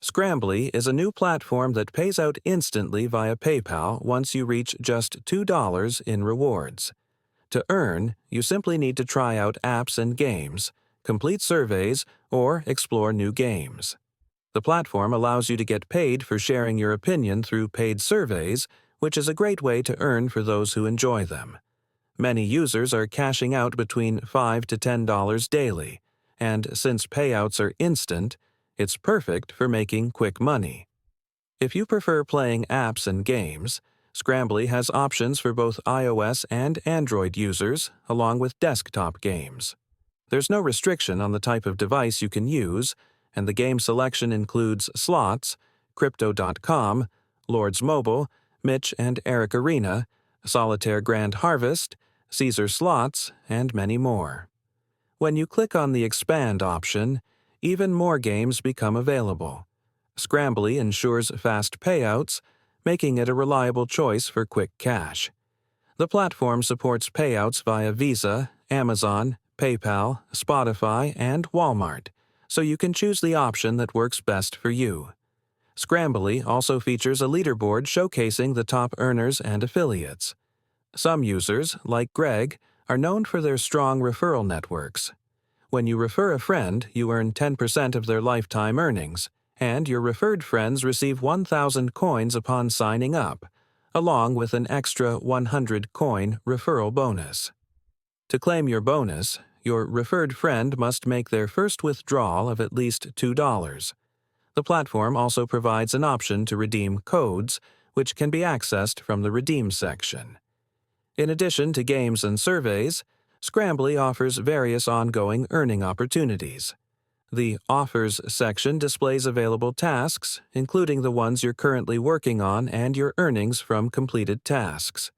Scrambly is a new platform that pays out instantly via PayPal once you reach just $2 in rewards. To earn, you simply need to try out apps and games, complete surveys, or explore new games. The platform allows you to get paid for sharing your opinion through paid surveys, which is a great way to earn for those who enjoy them. Many users are cashing out between $5 to $10 daily, and since payouts are instant, it's perfect for making quick money. If you prefer playing apps and games, Scrambly has options for both iOS and Android users, along with desktop games. There's no restriction on the type of device you can use, and the game selection includes slots, Crypto.com, Lords Mobile, Mitch and Eric Arena, Solitaire Grand Harvest, Caesar Slots, and many more. When you click on the Expand option, even more games become available. Scrambly ensures fast payouts, making it a reliable choice for quick cash. The platform supports payouts via Visa, Amazon, PayPal, Spotify, and Walmart, so you can choose the option that works best for you. Scrambly also features a leaderboard showcasing the top earners and affiliates. Some users, like Greg, are known for their strong referral networks. When you refer a friend, you earn 10% of their lifetime earnings, and your referred friends receive 1,000 coins upon signing up, along with an extra 100 coin referral bonus. To claim your bonus, your referred friend must make their first withdrawal of at least $2. The platform also provides an option to redeem codes, which can be accessed from the Redeem section. In addition to games and surveys, Scrambly offers various ongoing earning opportunities. The Offers section displays available tasks, including the ones you're currently working on and your earnings from completed tasks.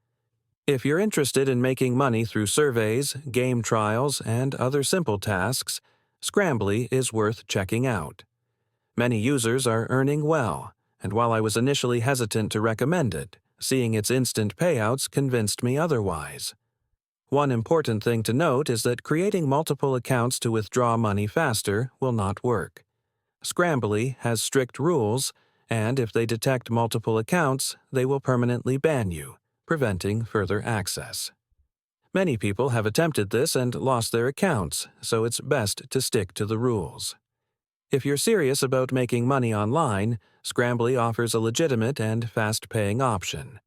If you're interested in making money through surveys, game trials, and other simple tasks, Scrambly is worth checking out. Many users are earning well, and while I was initially hesitant to recommend it, seeing its instant payouts convinced me otherwise. One important thing to note is that creating multiple accounts to withdraw money faster will not work. Scrambly has strict rules, and if they detect multiple accounts, they will permanently ban you, preventing further access. Many people have attempted this and lost their accounts, so it's best to stick to the rules. If you're serious about making money online, Scrambly offers a legitimate and fast-paying option.